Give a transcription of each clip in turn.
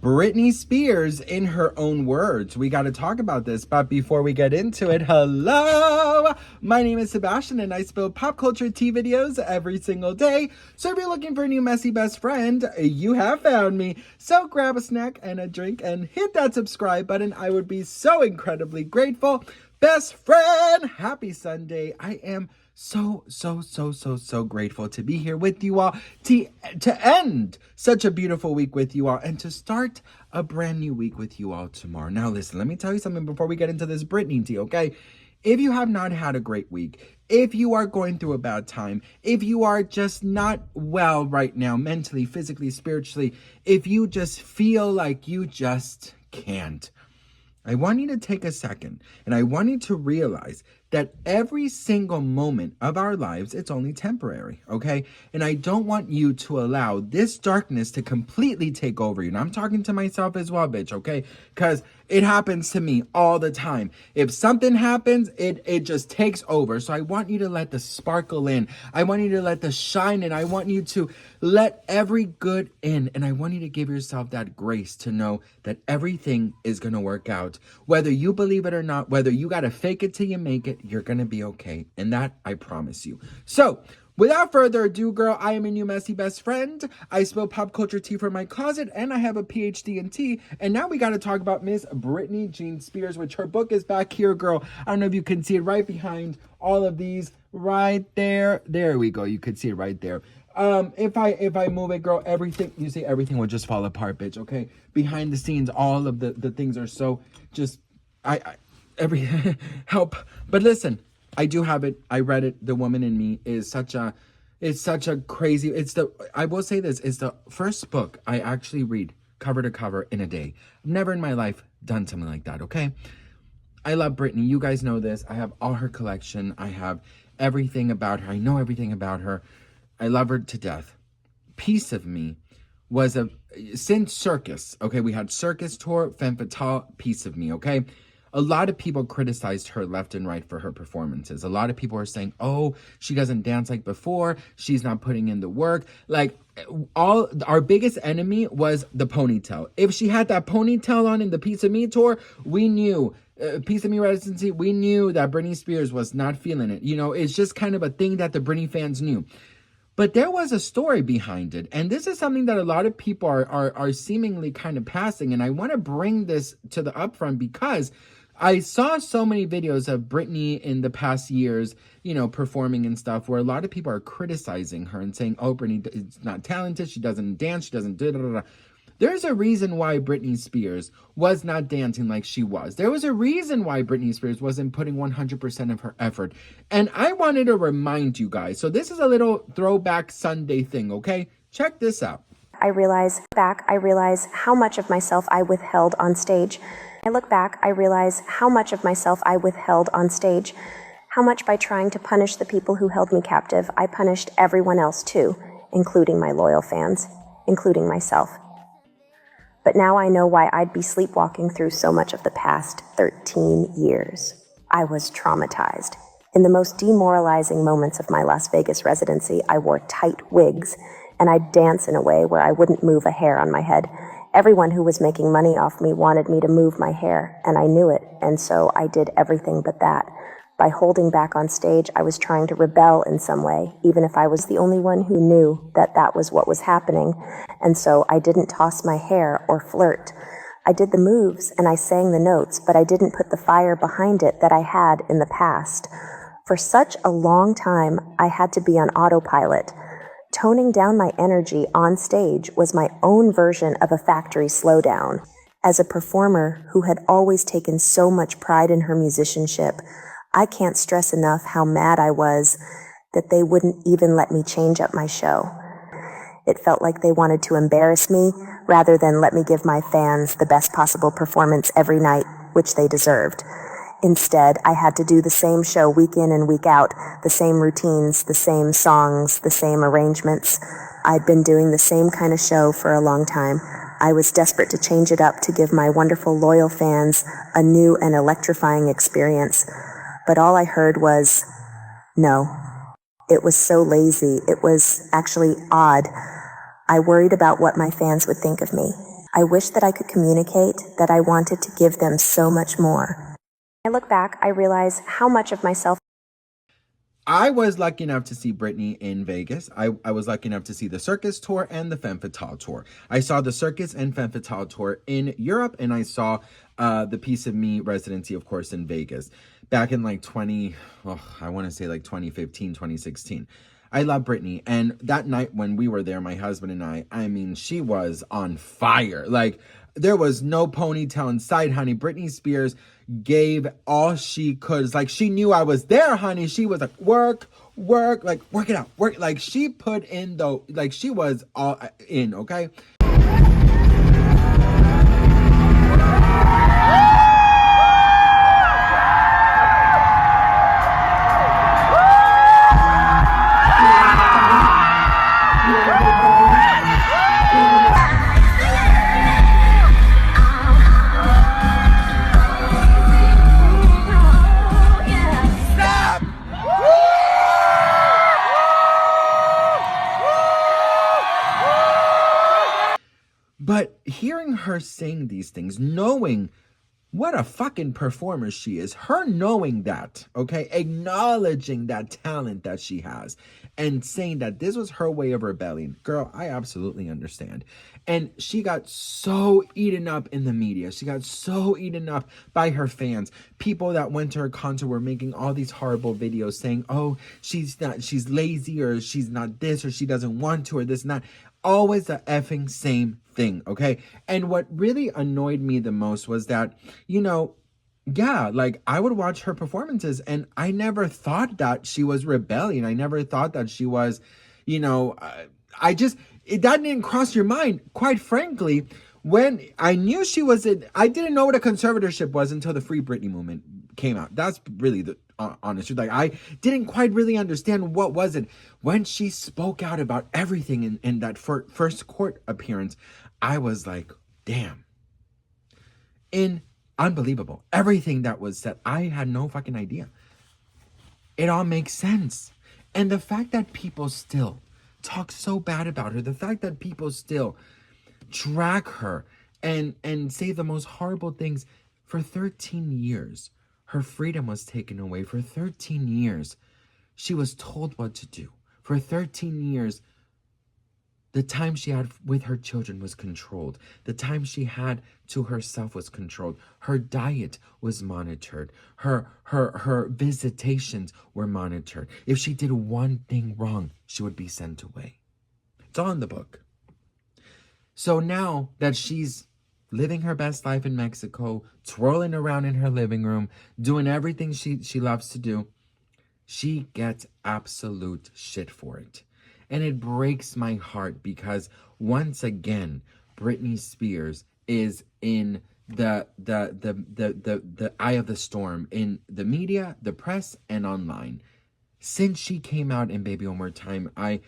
Britney Spears in her own words. We got to talk about this, but before we get into it, hello! My name is Sebastian and I spill pop culture tea videos every single day. So if you're looking for a new messy best friend, you have found me. So grab a snack and a drink and hit that subscribe button. I would be so incredibly grateful. Best friend, happy Sunday. I am so grateful to be here with you all, to end such a beautiful week with you all, and to start a brand new week with you all tomorrow. Now listen, let me tell you something before we get into this Britney tea, okay? If you have not had a great week, if you are going through a bad time, if you are just not well right now, mentally, physically, spiritually, if you just feel like you just can't, I want you to take a second and I want you to realize that every single moment of our lives, it's only temporary, okay? And I don't want you to allow this darkness to completely take over you. And I'm talking to myself as well, bitch, okay? Because it happens to me all the time. If something happens, it just takes over. So I want you to let the sparkle in. I want you to let the shine in. I want you to let every good in. And I want you to give yourself that grace to know that everything is going to work out. Whether you believe it or not, whether you got to fake it till you make it, you're going to be okay. And that I promise you. So without further ado, girl, I am a new messy best friend. I spill pop culture tea from my closet, and I have a PhD in tea. And now we got to talk about Miss Britney Jean Spears, which her book is back here, girl. I don't know if you can see it right behind all of these right there. There we go. You could see it right there. If I move it, girl, everything, you see, everything will just fall apart, bitch, okay? Behind the scenes, all of the things are so just, every help. But listen, I do have it. I read it. The Woman in Me is such a crazy, I will say this, it's the first book I actually read cover to cover in a day. I've never in my life done something like that, okay? I love Britney. You guys know this. I have all her collection. I have everything about her. I know everything about her. I love her to death. Piece of Me was since Circus, okay? We had Circus Tour, Femme Fatale, Piece of Me, okay? A lot of people criticized her left and right for her performances. A lot of people are saying, oh, she doesn't dance like before. She's not putting in the work. Like, our biggest enemy was the ponytail. If she had that ponytail on in the Piece of Me tour, we knew, Piece of Me residency, we knew that Britney Spears was not feeling it. You know, it's just kind of a thing that the Britney fans knew. But there was a story behind it. And this is something that a lot of people are seemingly kind of passing. And I want to bring this to the upfront because I saw so many videos of Britney in the past years, you know, performing and stuff, where a lot of people are criticizing her and saying, oh, Britney is not talented. She doesn't dance. She doesn't da-da-da-da. There's a reason why Britney Spears was not dancing like she was. There was a reason why Britney Spears wasn't putting 100% of her effort. And I wanted to remind you guys. So this is a little throwback Sunday thing, okay? Check this out. I realize how much of myself I withheld on stage. I look back, I realize how much of myself I withheld on stage. How much by trying to punish the people who held me captive, I punished everyone else too, including my loyal fans, including myself. But now I know why I'd be sleepwalking through so much of the past 13 years. I was traumatized. In the most demoralizing moments of my Las Vegas residency, I wore tight wigs, and I'd dance in a way where I wouldn't move a hair on my head. Everyone who was making money off me wanted me to move my hair, and I knew it, and so I did everything but that. By holding back on stage, I was trying to rebel in some way, even if I was the only one who knew that that was what was happening. And so I didn't toss my hair or flirt. I did the moves and I sang the notes, but I didn't put the fire behind it that I had in the past. For such a long time, I had to be on autopilot. Toning down my energy on stage was my own version of a factory slowdown. As a performer who had always taken so much pride in her musicianship, I can't stress enough how mad I was that they wouldn't even let me change up my show. It felt like they wanted to embarrass me rather than let me give my fans the best possible performance every night, which they deserved. Instead, I had to do the same show week in and week out, the same routines, the same songs, the same arrangements. I'd been doing the same kind of show for a long time. I was desperate to change it up to give my wonderful loyal fans a new and electrifying experience. But all I heard was, no. It was so lazy. It was actually odd. I worried about what my fans would think of me. I wish that I could communicate that I wanted to give them so much more. I look back, I realize how much of myself I was lucky enough to see Britney in Vegas. I was lucky enough to see the Circus tour and the Femme Fatale tour. I saw the Circus and Femme Fatale tour in Europe, and I saw the Piece of Me residency, of course, in Vegas back in like I want to say like 2015, 2016. I love Britney. And that night when we were there, my husband and I mean, she was on fire. Like, there was no ponytail in sight, honey. Britney Spears gave all she could. It's like she knew I was there, honey. She was like, work, like, work it out, work. Like, she put in like, she was all in, okay? But hearing her sing these things, knowing what a fucking performer she is, her knowing that, okay, acknowledging that talent that she has and saying that this was her way of rebelling, girl, I absolutely understand. And she got so eaten up in the media. She got so eaten up by her fans. People that went to her concert were making all these horrible videos saying, oh, she's lazy, or she's not this, or she doesn't want to, or this and that. Always the effing same thing, okay? And what really annoyed me the most was that, yeah, like, I would watch her performances and I never thought that she was rebelling. I never thought that she was, that didn't cross your mind, quite frankly. When I knew she was I didn't know what a conservatorship was until the Free Britney movement came out. That's really the honest truth. Like, I didn't quite really understand what was it. When she spoke out about everything in that first court appearance, I was like, damn. Unbelievable. Everything that was said, I had no fucking idea. It all makes sense. And the fact that people still talk so bad about her, the fact that people still drag her and say the most horrible things. For 13 years, her freedom was taken away. For 13 years, she was told what to do. For 13 years, the time she had with her children was controlled. The time she had to herself was controlled. Her diet was monitored. Her visitations were monitored. If she did one thing wrong, she would be sent away. It's all in the book. So now that she's living her best life in Mexico, twirling around in her living room, doing everything she loves to do, she gets absolute shit for it. And it breaks my heart because, once again, Britney Spears is in the eye of the storm in the media, the press, and online. Since she came out in Baby One More Time, I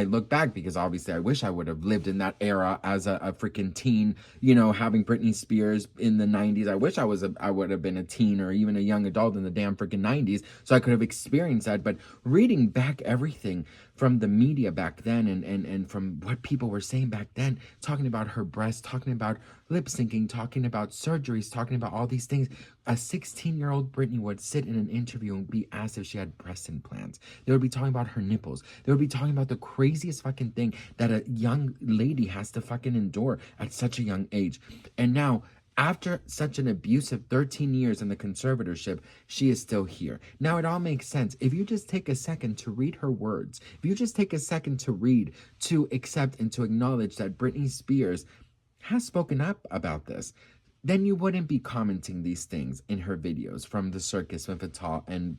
look back because obviously I wish I would have lived in that era as a freaking teen, having Britney Spears in the 90s. I wish I would have been a teen or even a young adult in the damn freaking 90s so I could have experienced that. But reading back everything from the media back then and from what people were saying back then, talking about her breasts, talking about lip syncing, talking about surgeries, talking about all these things, a 16-year-old Britney would sit in an interview and be asked if she had breast implants. They would be talking about her nipples. They would be talking about the craziest fucking thing that a young lady has to fucking endure at such a young age. And now, after such an abusive 13 years in the conservatorship, she is still here. Now, it all makes sense. If you just take a second to read her words, if you just take a second to read, to accept and to acknowledge that Britney Spears has spoken up about this, then you wouldn't be commenting these things in her videos from the Circus, Femme Fatale, and,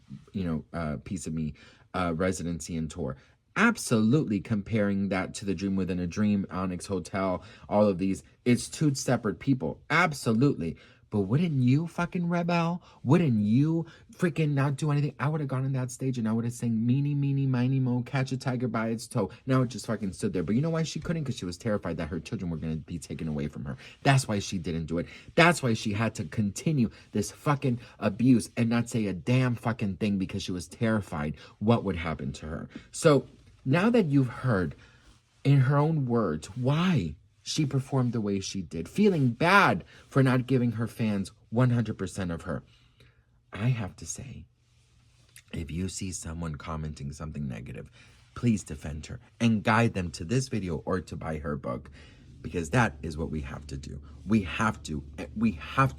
Piece of Me residency and tour. Absolutely comparing that to the Dream Within a Dream, Onyx Hotel, all of these. It's two separate people. Absolutely. But wouldn't you fucking rebel? Wouldn't you freaking not do anything? I would have gone on that stage and I would have sang meeny, meeny, miny, mo, catch a tiger by its toe. Now it just fucking stood there. But you know why she couldn't? Because she was terrified that her children were going to be taken away from her. That's why she didn't do it. That's why she had to continue this fucking abuse and not say a damn fucking thing because she was terrified what would happen to her. So now that you've heard in her own words why she performed the way she did, feeling bad for not giving her fans 100% of her. I have to say, if you see someone commenting something negative, please defend her and guide them to this video or to buy her book, because that is what we have to do. We have to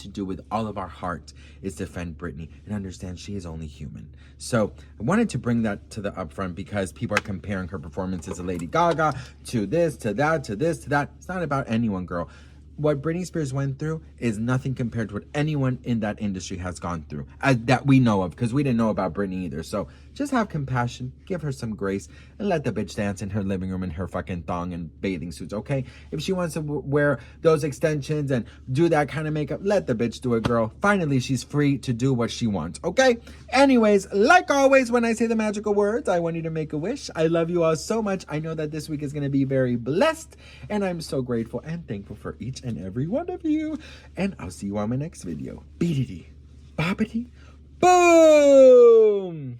do with all of our heart is defend Britney and understand she is only human. So I wanted to bring that to the upfront because people are comparing her performances of Lady Gaga to this, to that, to this, to that. It's not about anyone, girl. What Britney Spears went through is nothing compared to what anyone in that industry has gone through that we know of, because we didn't know about Britney either. So just have compassion, give her some grace, and let the bitch dance in her living room in her fucking thong and bathing suits, okay? If she wants to wear those extensions and do that kind of makeup, let the bitch do it, girl. Finally, she's free to do what she wants, okay? Anyways, like always, when I say the magical words, I want you to make a wish. I love you all so much. I know that this week is going to be very blessed, and I'm so grateful and thankful for each and every one of you. And I'll see you on my next video. Beedity, boppity, boom!